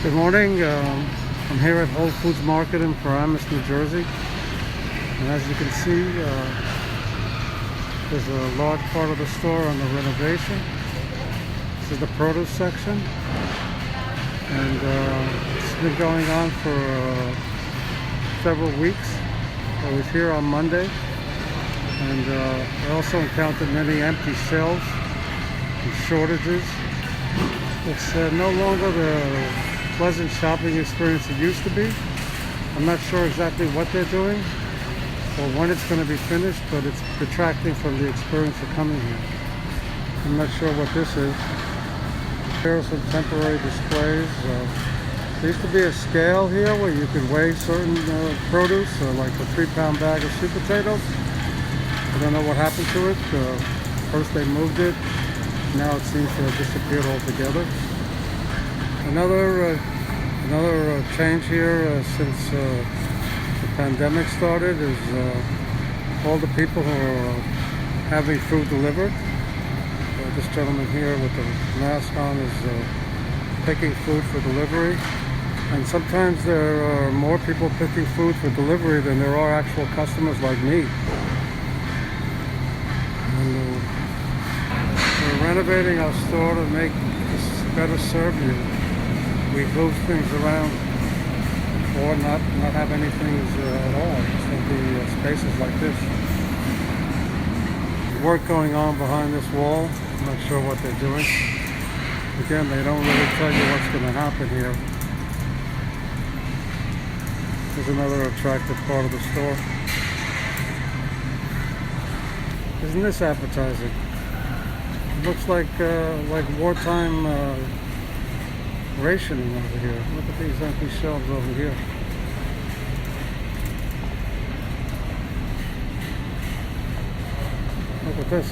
Good morning. I'm here at Whole Foods Market in Paramus, New Jersey. And as you can see, there's a large part of the store on the renovation. This is the produce section. And it's been going on for several weeks. I was here on Monday. And I also encountered many empty shelves and shortages. It's no longer the pleasant shopping experience it used to be. I'm not sure exactly what they're doing or when it's going to be finished, but it's detracting from the experience of coming here. I'm not sure what this is. Here are some temporary displays. There used to be a scale here where you could weigh certain produce, like a 3-pound bag of sweet potatoes. I don't know what happened to it. First they moved it, now it seems to have disappeared altogether. Another change here since the pandemic started is all the people who are having food delivered. This gentleman here with the mask on is picking food for delivery. And sometimes there are more people picking food for delivery than there are actual customers like me. And, we're renovating our store to make this better serve you. We move things around or not have anything at all. It's going to be spaces like this. Work going on behind this wall. I'm not sure what they're doing. Again, they don't really tell you what's going to happen here. There's another attractive part of the store. Isn't this appetizing? It looks like wartime rationing over here. Look at these empty shelves over here. Look at this.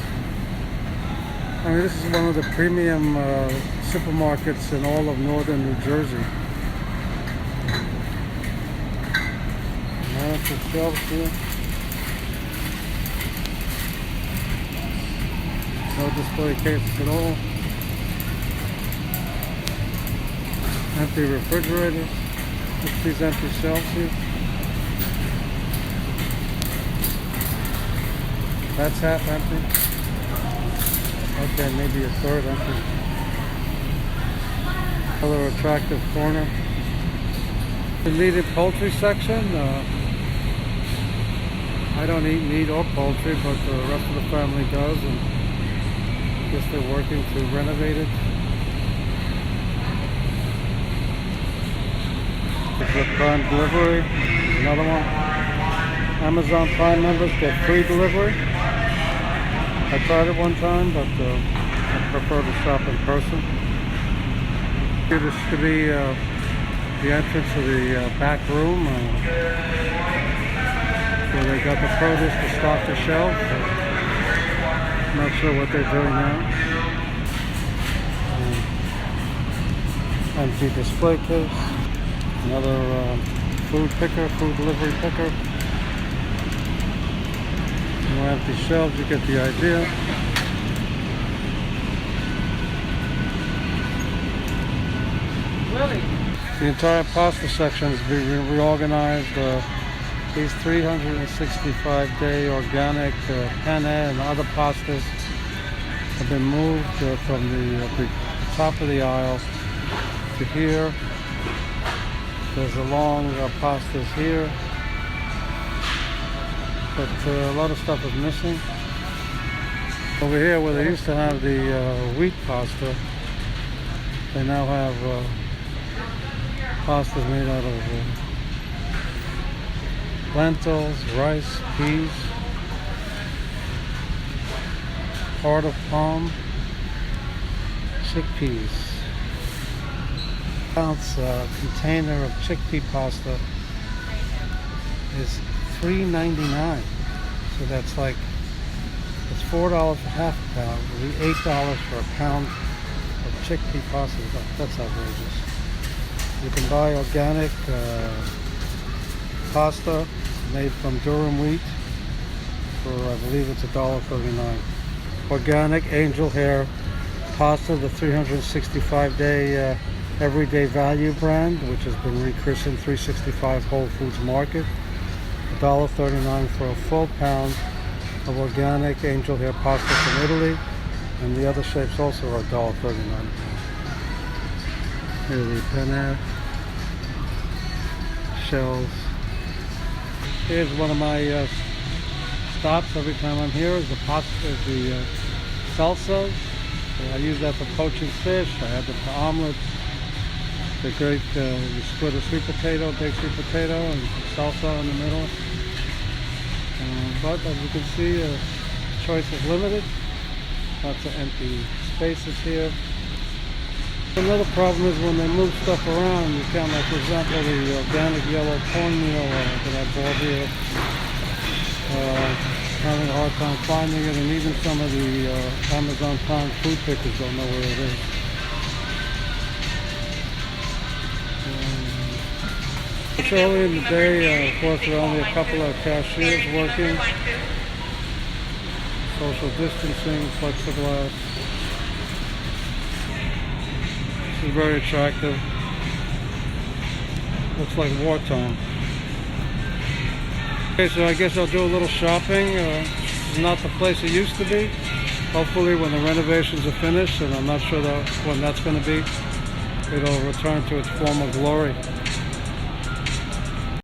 I mean, this is one of the premium supermarkets in all of northern New Jersey. Empty shelves here. No display cases at all. Empty refrigerators. Look at these empty shelves here. That's half empty. Okay, maybe a third empty. Another attractive corner. The meat and poultry section. I don't eat meat or poultry, but the rest of the family does, and I guess they're working to renovate it. This is a Prime delivery. Another one. Amazon Prime members get free delivery. I tried it one time, but I prefer to shop in person. This could be the entrance to the back room where they got the produce to stock the shelves. I'm not sure what they're doing now. Empty display case. Another food delivery picker. More empty shelves, you get the idea. Really? The entire pasta section has been reorganized. These 365-day organic penne and other pastas have been moved from the top of the aisle to here. There's a long pastas here, but a lot of stuff is missing. Over here, where they used to have the wheat pasta, they now have pastas made out of lentils, rice, peas, heart of palm, chickpeas. Ounce container of chickpea pasta is $3.99. So that's like, it's $4 for half a pound. It would be $8 for a pound of chickpea pasta. That's outrageous. You can buy organic pasta made from durum wheat for, I believe it's $1.39. Organic angel hair pasta, the 365-day everyday value brand, which has been rechristened 365 Whole Foods Market. $1.39 for a full pound of organic angel hair pasta from Italy, and the other shapes also are $1.39. Here the penne shells. Here's one of my stops every time I'm here, is the pasta, the salsa. I use that for poaching fish. I have it for omelets. The great, you split a sweet potato, baked sweet potato, and salsa in the middle. But as you can see, choice is limited. Lots of empty spaces here. Another problem is when they move stuff around, you can't, like for example, the organic yellow cornmeal that I bought here. Having a hard time finding it, and even some of the Amazon Prime food pickers don't know where it is. It's early in the day, of course there are only a couple of cashiers working. Social distancing, plexiglass. This is very attractive. Looks like wartime. Okay, so I guess I'll do a little shopping. It's not the place it used to be. Hopefully when the renovations are finished, and I'm not sure when that's going to be, it'll return to its former glory.